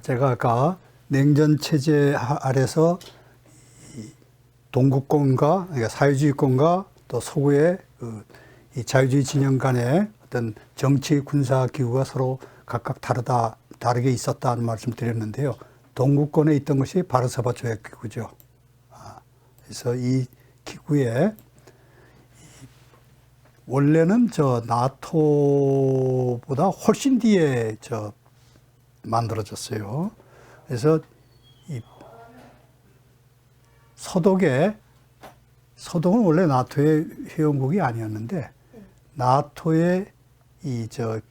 제가 아까 냉전 체제 아래서 동구권과 그러니까 사회주의권과 또 서구의 이 자유주의 진영 간의 어떤 정치 군사 기구가 서로 각각 다르게 있었다는 말씀 드렸는데요. 동구권에 있던 것이 바르샤바 조약 기구죠. 그래서 이 기구에 원래는 나토보다 훨씬 뒤에 만들어졌어요. 그래서 이 서독은 원래 나토의 회원국이 아니었는데 나토에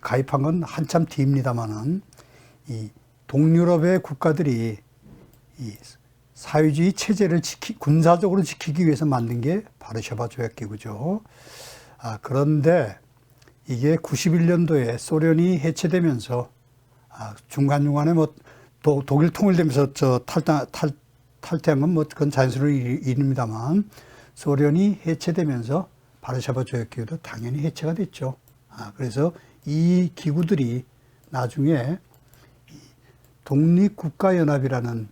가입한 건 한참 뒤입니다만은 이 동유럽의 국가들이 이 사회주의 체제를 군사적으로 지키기 위해서 만든 게 바르샤바 조약 기구죠. 그런데 이게 91년도에 소련이 해체되면서 중간중간에 독일 통일되면서 탈퇴한 건 그건 자연스러운 일입니다만 소련이 해체되면서 바르샤바 조약 기구도 당연히 해체가 됐죠. 그래서 이 기구들이 나중에 독립국가연합이라는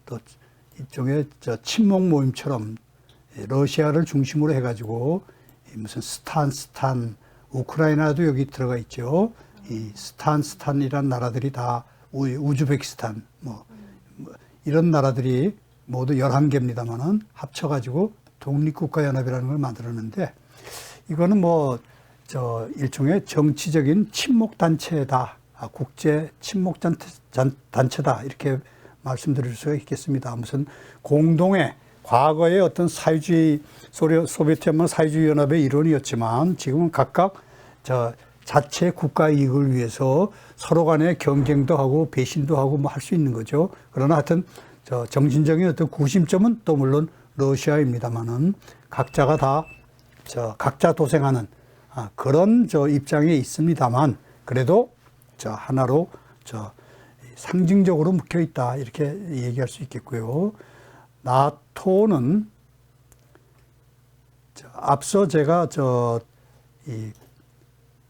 또 일종의 친목 모임처럼 러시아를 중심으로 해가지고 무슨 스탄, 우크라이나도 여기 들어가 있죠. 이 스탄이란 나라들이 다 우즈베키스탄, 이런 나라들이 모두 11개입니다만은 합쳐가지고 독립국가연합이라는 걸 만들었는데 이거는 일종의 정치적인 친목단체다. 국제 친목단체다. 이렇게 말씀드릴 수가 있겠습니다. 무슨 공동의 과거의 어떤 사회주의, 소비에트 연맹 사회주의 연합의 일원이었지만 지금은 각각 자체 국가 이익을 위해서 서로 간에 경쟁도 하고 배신도 하고 할 수 있는 거죠. 그러나 하여튼 정신적인 어떤 구심점은 또 물론 러시아입니다만은 각자가 각자 도생하는 그런 입장에 있습니다만 그래도 하나로 상징적으로 묶여 있다 이렇게 얘기할 수 있겠고요. 나토는 앞서 제가 이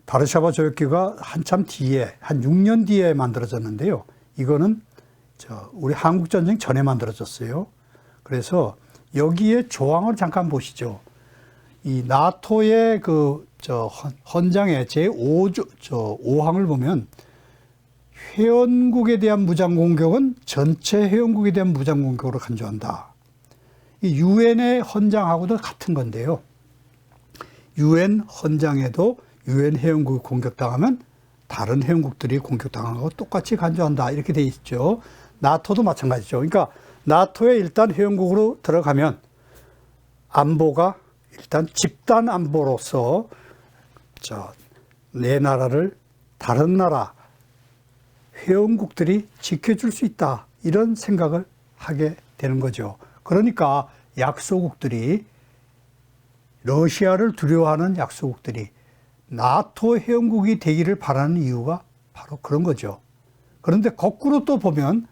바르샤바 조약기구가 한참 뒤에 한 6년 뒤에 만들어졌는데요. 이거는 우리 한국전쟁 전에 만들어졌어요. 그래서 여기에 조항을 잠깐 보시죠. 이 나토의 헌장의 제5항을 보면 회원국에 대한 무장 공격은 전체 회원국에 대한 무장 공격으로 간주한다. 이 유엔의 헌장하고도 같은 건데요. 유엔 헌장에도 유엔 회원국이 공격당하면 다른 회원국들이 공격당하는 거하고 똑같이 간주한다. 이렇게 돼 있죠. 나토도 마찬가지죠. 그러니까 나토에 일단 회원국으로 들어가면 안보가 일단 집단 안보로서 내 나라를 다른 나라 회원국들이 지켜줄 수 있다. 이런 생각을 하게 되는 거죠. 그러니까 약소국들이 러시아를 두려워하는 약소국들이 나토 회원국이 되기를 바라는 이유가 바로 그런 거죠. 그런데 거꾸로 또 보면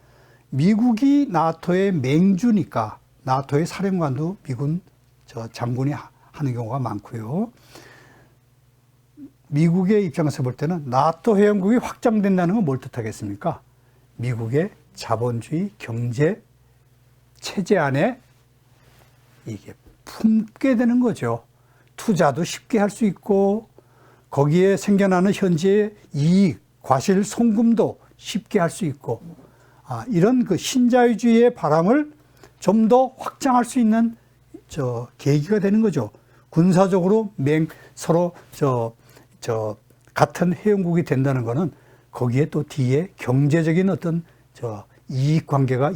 미국이 나토의 맹주니까 나토의 사령관도 미군 장군이 하는 경우가 많고요. 미국의 입장에서 볼 때는 나토 회원국이 확장된다는 건 뭘 뜻하겠습니까? 미국의 자본주의 경제 체제 안에 이게 품게 되는 거죠. 투자도 쉽게 할 수 있고 거기에 생겨나는 현재의 이익, 과실 송금도 쉽게 할 수 있고 이런 신자유주의의 바람을 좀 더 확장할 수 있는 계기가 되는 거죠. 군사적으로 서로 같은 회원국이 된다는 거는 거기에 또 뒤에 경제적인 어떤 이해관계가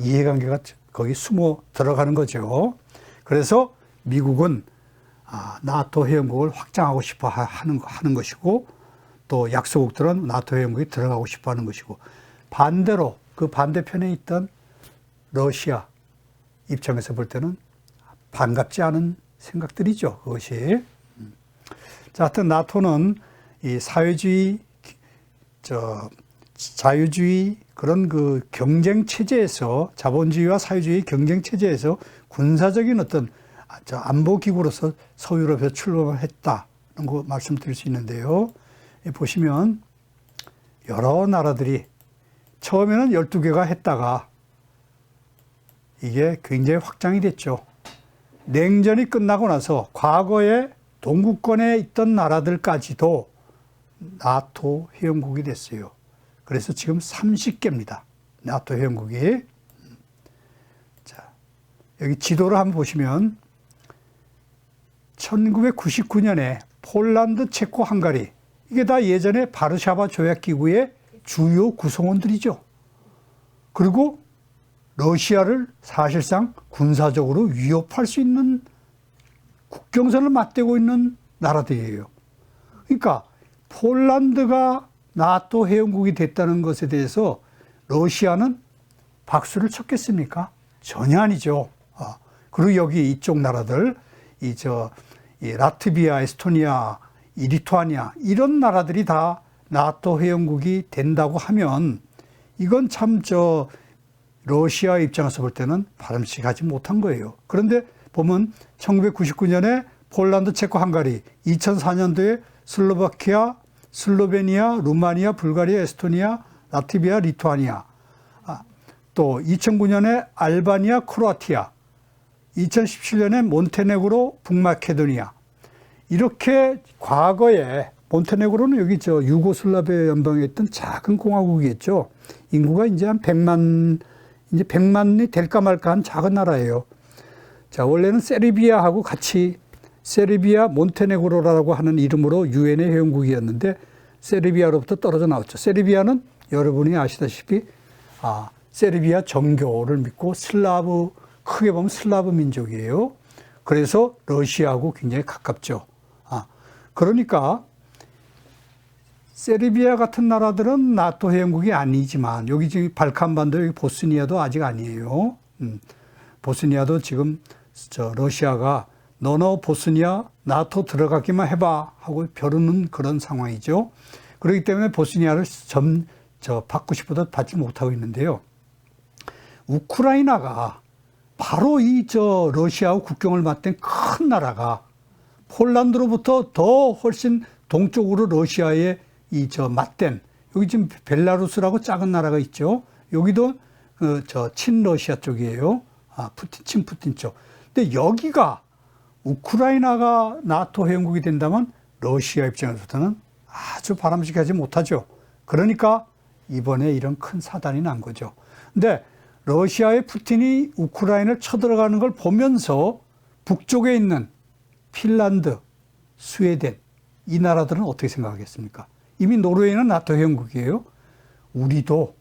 거기 숨어 들어가는 거죠. 그래서 미국은 나토 회원국을 확장하고 싶어 하는 것이고 또 약소국들은 나토 회원국에 들어가고 싶어 하는 것이고 반대로 그 반대편에 있던 러시아 입장에서 볼 때는 반갑지 않은 생각들이죠. 그것이. 하여튼 나토는 이 사회주의, 자유주의 그런 경쟁 체제에서 자본주의와 사회주의 경쟁 체제에서 군사적인 어떤 안보 기구로서 서유럽에서 출범했다는 거 말씀드릴 수 있는데요. 보시면 여러 나라들이 처음에는 12개가 했다가 이게 굉장히 확장이 됐죠. 냉전이 끝나고 나서 과거에 동구권에 있던 나라들까지도 나토 회원국이 됐어요. 그래서 지금 30개입니다. 나토 회원국이. 자, 여기 지도를 한번 보시면 1999년에 폴란드, 체코, 헝가리 이게 다 예전에 바르샤바 조약기구의 주요 구성원들이죠. 그리고 러시아를 사실상 군사적으로 위협할 수 있는 국경선을 맞대고 있는 나라들이에요. 그러니까 폴란드가 나토 회원국이 됐다는 것에 대해서 러시아는 박수를 쳤겠습니까? 전혀 아니죠. 그리고 여기 이쪽 나라들, 이 라트비아, 에스토니아, 이 리투아니아 이런 나라들이 다 나토 회원국이 된다고 하면 이건 참 러시아 입장에서 볼 때는 바람직하지 못한 거예요. 그런데 보면 1999년에 폴란드, 체코, 헝가리, 2004년도에 슬로바키아, 슬로베니아, 루마니아, 불가리아, 에스토니아, 라트비아, 리투아니아, 또 2009년에 알바니아, 크로아티아, 2017년에 몬테네그로, 북마케도니아. 이렇게 과거에 몬테네그로는 여기 유고슬라비아 연방에 있던 작은 공화국이겠죠. 인구가 이제 한 100만이 될까 말까 한 작은 나라예요. 자, 원래는 세르비아하고 같이 세르비아 몬테네그로라고 하는 이름으로 유엔의 회원국이었는데 세르비아로부터 떨어져 나왔죠. 세르비아는 여러분이 아시다시피 세르비아 정교를 믿고 크게 보면 슬라브 민족이에요. 그래서 러시아하고 굉장히 가깝죠. 그러니까 세르비아 같은 나라들은 나토 회원국이 아니지만 여기 지금 발칸반도 여기 보스니아도 아직 아니에요. 보스니아도 지금 러시아가 너너 보스니아 나토 들어가기만 해봐 하고 벼르는 그런 상황이죠. 그렇기 때문에 보스니아를 받고 싶어도 받지 못하고 있는데요. 우크라이나가 바로 러시아와 국경을 맞댄 큰 나라가 폴란드로부터 더 훨씬 동쪽으로 러시아에 맞댄 여기 지금 벨라루스라고 작은 나라가 있죠. 여기도 친러시아 쪽이에요. 친푸틴 쪽. 근데 여기가 우크라이나가 나토 회원국이 된다면 러시아 입장에서는 아주 바람직하지 못하죠. 그러니까 이번에 이런 큰 사단이 난 거죠. 근데 러시아의 푸틴이 우크라이나를 쳐들어가는 걸 보면서 북쪽에 있는 핀란드, 스웨덴 이 나라들은 어떻게 생각하겠습니까? 이미 노르웨이는 나토 회원국이에요. 우리도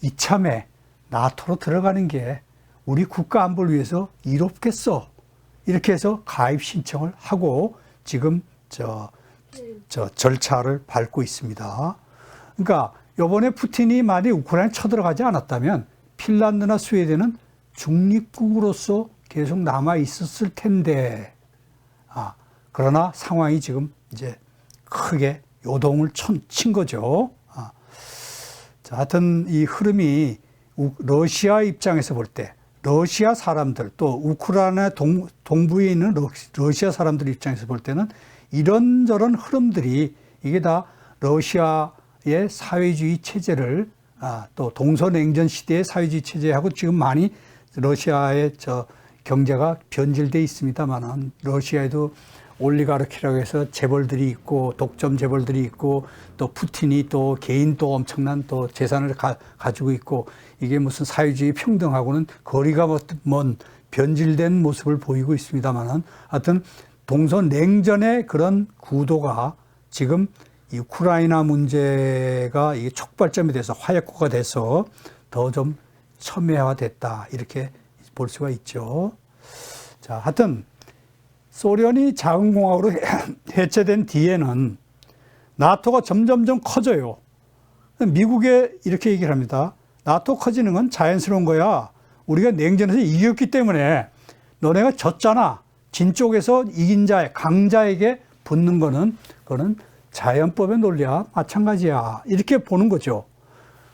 이참에 나토로 들어가는 게 우리 국가 안보를 위해서 이롭겠어. 이렇게 해서 가입 신청을 하고 지금 절차를 밟고 있습니다. 그러니까 이번에 푸틴이 만약 우크라이나에 쳐들어가지 않았다면 핀란드나 스웨덴은 중립국으로서 계속 남아 있었을 텐데, 그러나 상황이 지금 이제 크게 요동을 친 거죠. 자, 하여튼 이 흐름이 러시아 입장에서 볼 때, 러시아 사람들 또 우크라이나 동부에 있는 러시아 사람들 입장에서 볼 때는 이런저런 흐름들이 이게 다 러시아의 사회주의 체제를 또 동서냉전 시대의 사회주의 체제하고 지금 많이 러시아의 경제가 변질돼 있습니다만은 러시아에도 올리가르키라고 해서 재벌들이 있고 독점 재벌들이 있고 또 푸틴이 또 개인 또 엄청난 또 재산을 가지고 있고 이게 무슨 사회주의 평등하고는 거리가 먼 변질된 모습을 보이고 있습니다만은 하여튼 동서냉전의 그런 구도가 지금 이 우크라이나 문제가 이게 촉발점이 돼서 화약고가 돼서 더 좀 첨예화됐다 이렇게 볼 수가 있죠. 자, 하여튼 소련이 작은 공화국으로 해체된 뒤에는 나토가 점점점 커져요. 미국에 이렇게 얘기를 합니다. 나토 커지는 건 자연스러운 거야. 우리가 냉전에서 이겼기 때문에 너네가 졌잖아. 진 쪽에서 이긴 자, 강자에게 붙는 거는 그거는 자연법의 논리와 마찬가지야. 이렇게 보는 거죠.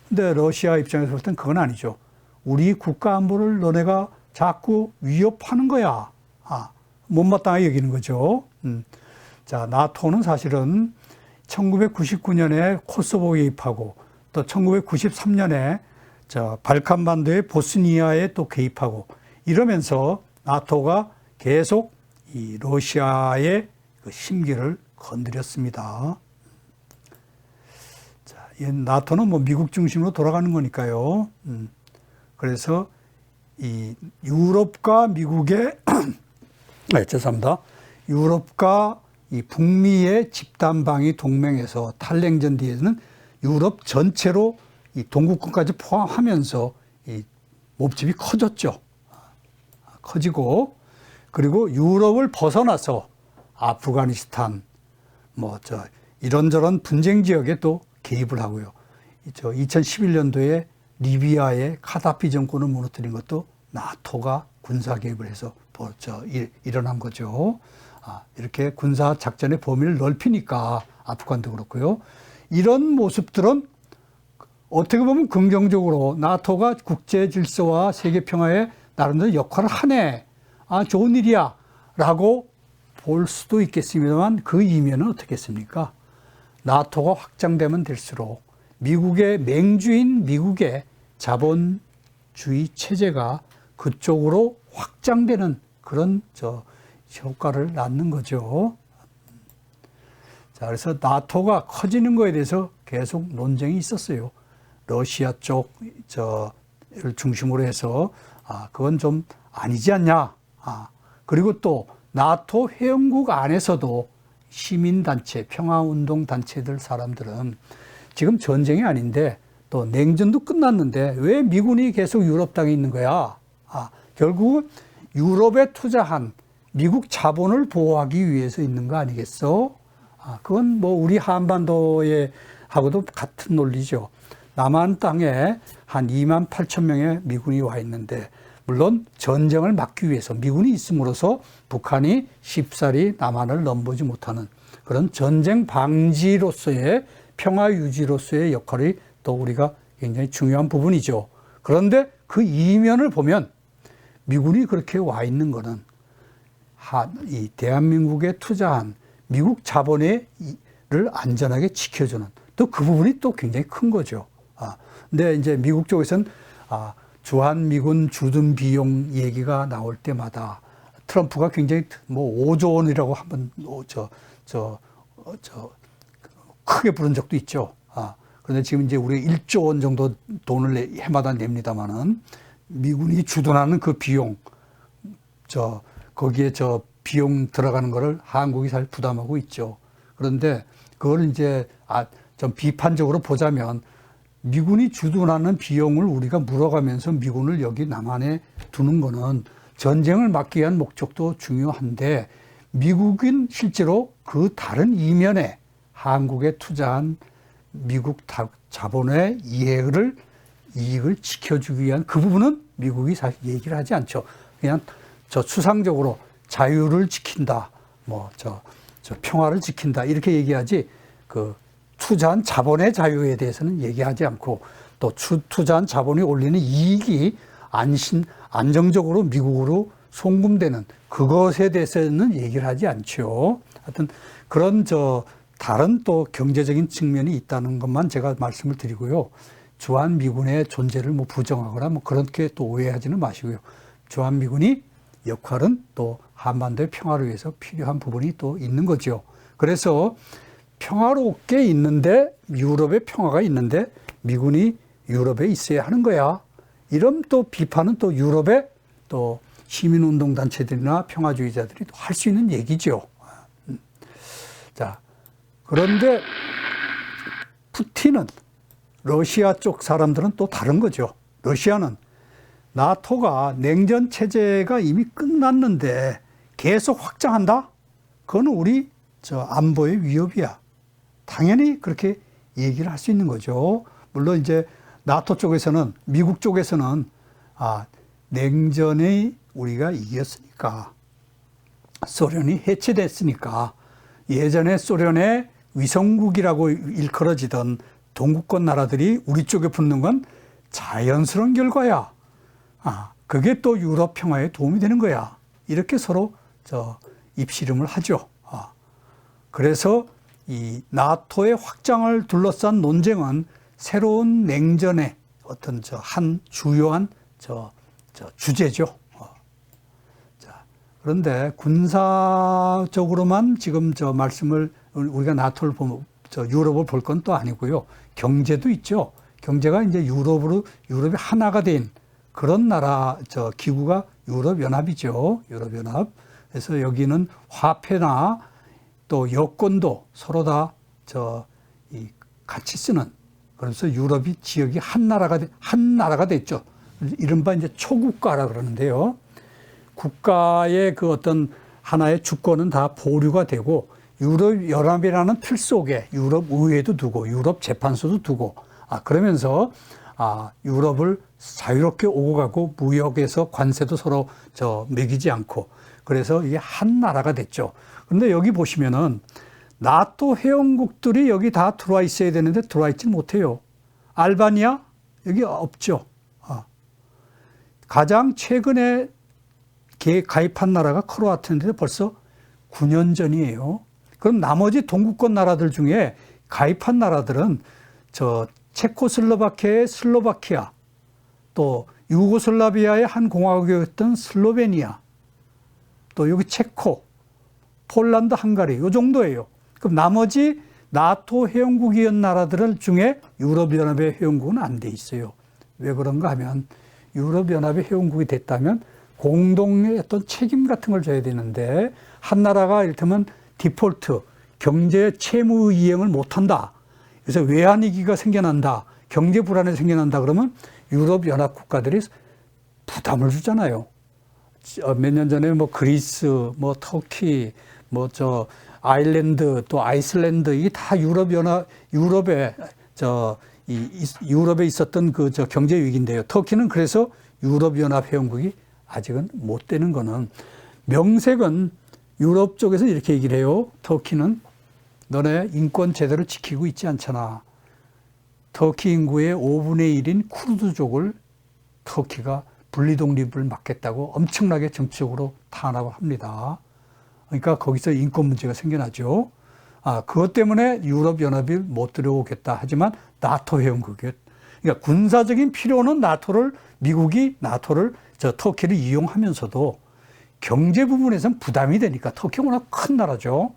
근데 러시아 입장에서 볼 땐 그건 아니죠. 우리 국가 안보를 너네가 자꾸 위협하는 거야. 못마땅하게 여기는 거죠. 자, 나토는 사실은 1999년에 코소보 개입하고 또 1993년에 저 발칸반도의 보스니아에 또 개입하고 이러면서 나토가 계속 이 러시아의 그 심기를 건드렸습니다. 자, 이 나토는 뭐 미국 중심으로 돌아가는 거니까요. 그래서 이 유럽과 미국의 네, 죄송합니다. 유럽과 이 북미의 집단 방위 동맹에서 탈냉전 뒤에는 유럽 전체로 이 동구권까지 포함하면서 이 몹집이 커졌죠. 커지고 그리고 유럽을 벗어나서 아프가니스탄 뭐 저 이런저런 분쟁 지역에 또 개입을 하고요. 저 2011년도에 리비아의 카다피 정권을 무너뜨린 것도 나토가 군사 개입을 해서 일어난 거죠. 이렇게 군사 작전의 범위를 넓히니까 아프간도 그렇고요. 이런 모습들은 어떻게 보면 긍정적으로 나토가 국제 질서와 세계 평화에 나름대로 역할을 하네. 좋은 일이야. 라고 볼 수도 있겠습니다만 그 이면은 어떻겠습니까? 나토가 확장되면 될수록 미국의 맹주인 미국의 자본주의 체제가 그쪽으로 확장되는 그런 효과를 낳는 거죠. 자, 그래서 나토가 커지는 거에 대해서 계속 논쟁이 있었어요. 러시아 쪽을 중심으로 해서 그건 좀 아니지 않냐. 그리고 또 나토 회원국 안에서도 시민단체, 평화운동단체들 사람들은 지금 전쟁이 아닌데 또 냉전도 끝났는데 왜 미군이 계속 유럽 땅에 있는 거야? 결국은 유럽에 투자한 미국 자본을 보호하기 위해서 있는 거 아니겠어? 그건 뭐 우리 한반도에 하고도 같은 논리죠. 남한 땅에 한 2만 8천 명의 미군이 와 있는데 물론 전쟁을 막기 위해서 미군이 있음으로써 북한이 쉽사리 남한을 넘보지 못하는 그런 전쟁 방지로서의 평화 유지로서의 역할이 또 우리가 굉장히 중요한 부분이죠. 그런데 그 이면을 보면 미군이 그렇게 와 있는 거는 이 대한민국에 투자한 미국 자본을 안전하게 지켜주는 또 그 부분이 또 굉장히 큰 거죠. 근데 이제 미국 쪽에서는 주한미군 주둔 비용 얘기가 나올 때마다 트럼프가 굉장히 뭐 5조 원이라고 한번 크게 부른 적도 있죠. 그런데 지금 이제 우리 1조 원 정도 돈을 해마다 냅니다만은 미군이 주둔하는 그 비용, 거기에 비용 들어가는 거를 한국이 잘 부담하고 있죠. 그런데 그걸 이제 좀 비판적으로 보자면 미군이 주둔하는 비용을 우리가 물어가면서 미군을 여기 남한에 두는 거는 전쟁을 막기 위한 목적도 중요한데 미국은 실제로 그 다른 이면에 한국에 투자한 미국 자본의 이익을 지켜주기 위한 그 부분은 미국이 사실 얘기를 하지 않죠. 그냥 추상적으로 자유를 지킨다, 평화를 지킨다 이렇게 얘기하지 그 투자한 자본의 자유에 대해서는 얘기하지 않고 또 투자한 자본이 올리는 이익이 안정적으로 미국으로 송금되는 그것에 대해서는 얘기를 하지 않죠. 하여튼 그런 다른 또 경제적인 측면이 있다는 것만 제가 말씀을 드리고요. 주한미군의 존재를 부정하거나 그렇게 또 오해하지는 마시고요. 주한미군이 역할은 또 한반도의 평화를 위해서 필요한 부분이 또 있는 거죠. 그래서 평화롭게 있는데 유럽의 평화가 있는데 미군이 유럽에 있어야 하는 거야. 이런 또 비판은 또 유럽의 또 시민운동단체들이나 평화주의자들이 할 수 있는 얘기죠. 자, 그런데 푸틴은 러시아 쪽 사람들은 또 다른 거죠. 러시아는 나토가 냉전 체제가 이미 끝났는데 계속 확장한다? 그거는 우리 안보의 위협이야. 당연히 그렇게 얘기를 할 수 있는 거죠. 물론 이제 나토 쪽에서는 미국 쪽에서는 냉전에 우리가 이겼으니까 소련이 해체됐으니까 예전에 소련의 위성국이라고 일컬어지던 동구권 나라들이 우리 쪽에 붙는 건 자연스러운 결과야. 그게 또 유럽 평화에 도움이 되는 거야. 이렇게 서로 입씨름을 하죠. 그래서 이 나토의 확장을 둘러싼 논쟁은 새로운 냉전의 어떤 한 주요한 주제죠. 자, 그런데 군사적으로만 지금 말씀을 우리가 나토를 보면 유럽을 볼 건 또 아니고요. 경제도 있죠. 경제가 이제 유럽이 하나가 된 그런 나라 기구가 유럽연합이죠. 유럽연합. 그래서 여기는 화폐나 또 여권도 서로 다 같이 쓰는, 그래서 유럽이 지역이 한 나라가 됐죠. 이른바 이제 초국가라 그러는데요. 국가의 그 어떤 하나의 주권은 다 보류가 되고, 유럽연합이라는 틀 속에 유럽 의회도 두고 유럽 재판소도 두고, 그러면서 유럽을 자유롭게 오고 가고 무역에서 관세도 서로 매기지 않고, 그래서 이게 한 나라가 됐죠. 그런데 여기 보시면은 나토 회원국들이 여기 다 들어와 있어야 되는데 들어와 있지 못해요. 알바니아 여기 없죠. 가장 최근에 가입한 나라가 크로아티아인데 벌써 9년 전이에요. 그럼 나머지 동구권 나라들 중에 가입한 나라들은 체코슬로바키아의 슬로바키아, 또 유고슬라비아의 한 공화국이었던 슬로베니아, 또 여기 체코, 폴란드, 헝가리 이 정도예요. 그럼 나머지 나토 회원국이었던 나라들 중에 유럽연합의 회원국은 안 돼 있어요. 왜 그런가 하면 유럽연합의 회원국이 됐다면 공동의 어떤 책임 같은 걸 져야 되는데, 한 나라가 이를테면 디폴트, 경제 채무 이행을 못한다. 그래서 외환위기가 생겨난다. 경제 불안이 생겨난다. 그러면 유럽연합 국가들이 부담을 주잖아요. 몇 년 전에 그리스, 터키, 아일랜드, 또 아이슬란드, 이게 다 유럽에 있었던 경제 위기인데요. 터키는 그래서 유럽연합 회원국이 아직은 못 되는 거는, 명색은 유럽 쪽에서 이렇게 얘기를 해요. 터키는 너네 인권 제대로 지키고 있지 않잖아. 터키 인구의 5분의 1인 쿠르드족을 터키가 분리독립을 막겠다고 엄청나게 정치적으로 탄압을 합니다. 그러니까 거기서 인권 문제가 생겨나죠. 그것 때문에 유럽연합이 못 들어오겠다. 하지만 나토 회원국이에요. 그러니까 군사적인 필요는 미국이 나토를 터키를 이용하면서도 경제 부분에서는 부담이 되니까, 터키가 워낙 큰 나라죠.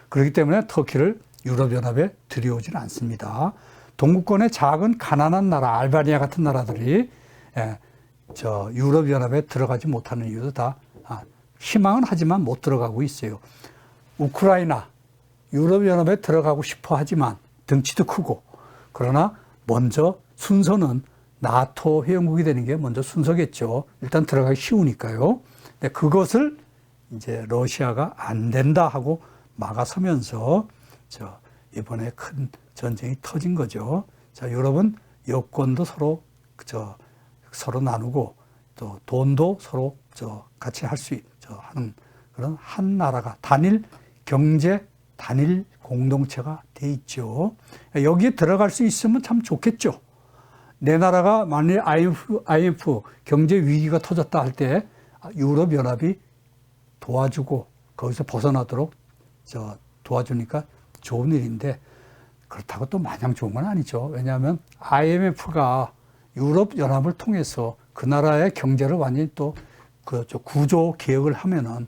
그렇기 때문에 터키를 유럽연합에 들여오지는 않습니다. 동구권의 작은 가난한 나라, 알바니아 같은 나라들이 유럽연합에 들어가지 못하는 이유도 다 희망은 하지만 못 들어가고 있어요. 우크라이나, 유럽연합에 들어가고 싶어 하지만 덩치도 크고, 그러나 먼저 순서는 나토 회원국이 되는 게 먼저 순서겠죠. 일단 들어가기 쉬우니까요. 근데 그것을 이제 러시아가 안 된다 하고 막아서면서 이번에 큰 전쟁이 터진 거죠. 자, 여러분, 여권도 서로 나누고, 또 돈도 서로 같이 할 수 하는 그런 한 나라가, 단일 경제, 단일 공동체가 돼 있죠. 여기에 들어갈 수 있으면 참 좋겠죠. 내 나라가 만일 IMF 경제 위기가 터졌다 할 때 유럽연합이 도와주고 거기서 벗어나도록 도와주니까 좋은 일인데, 그렇다고 또 마냥 좋은 건 아니죠. 왜냐하면 IMF가 유럽연합을 통해서 그 나라의 경제를 완전히 또 구조 개혁을 하면은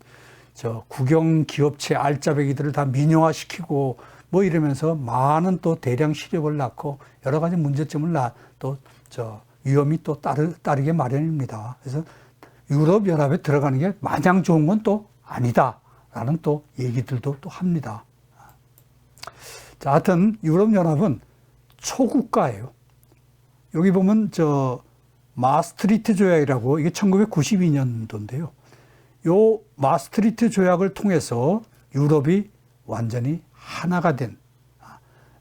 국영 기업체 알짜배기들을 다 민영화시키고 이러면서 많은 또 대량 실업을 낳고 여러 가지 문제점을 또 위험이 또 따르게 마련입니다. 그래서 유럽연합에 들어가는 게 마냥 좋은 건 또 아니다라는 또 얘기들도 또 합니다. 자, 하여튼 유럽연합은 초국가예요. 여기 보면 마스트리트 조약이라고, 이게 1992년도인데요. 요 마스트리트 조약을 통해서 유럽이 완전히 하나가 된,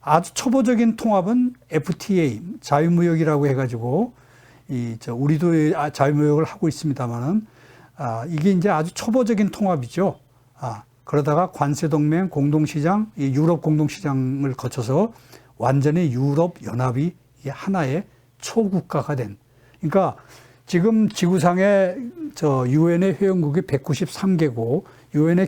아주 초보적인 통합은 FTA, 자유무역이라고 해가지고, 우리도 자유무역을 하고 있습니다만은, 이게 이제 아주 초보적인 통합이죠. 그러다가 관세동맹, 공동시장, 이 유럽 공동시장을 거쳐서 완전히 유럽연합이 하나의 초국가가 된. 그러니까 지금 지구상에 유엔의 회원국이 193개고, 유엔에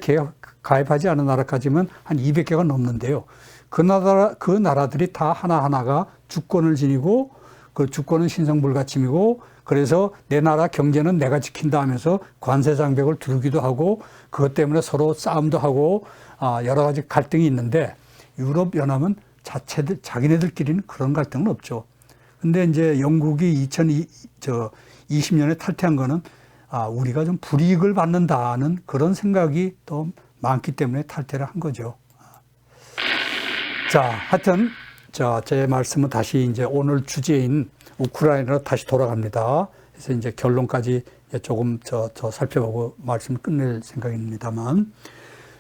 가입하지 않은 나라까지면 한 200개가 넘는데요. 그 나라들이 다 하나하나가 주권을 지니고 그 주권은 신성불가침이고 그래서 내 나라 경제는 내가 지킨다 하면서 관세 장벽을 두르기도 하고 그것 때문에 서로 싸움도 하고 여러 가지 갈등이 있는데 유럽연합은 자기네들끼리는 그런 갈등은 없죠. 근데 이제 영국이 2020년에 탈퇴한 거는 우리가 좀 불이익을 받는다는 그런 생각이 또 많기 때문에 탈퇴를 한 거죠. 자, 하여튼 제 말씀은 다시 이제 오늘 주제인 우크라이나로 다시 돌아갑니다. 그래서 이제 결론까지 조금 살펴보고 말씀을 끝낼 생각입니다만,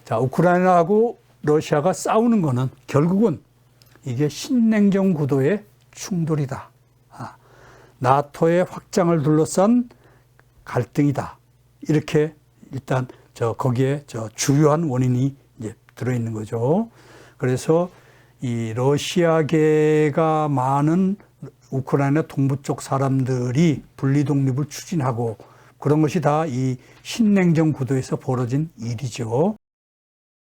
자, 우크라이나하고 러시아가 싸우는 거는 결국은 이게 신냉전 구도의 충돌이다. 나토의 확장을 둘러싼 갈등이다. 이렇게 일단 거기에 주요한 원인이 이제 들어있는 거죠. 그래서 이 러시아계가 많은 우크라이나 동부 쪽 사람들이 분리 독립을 추진하고 그런 것이 다 이 신냉전 구도에서 벌어진 일이죠.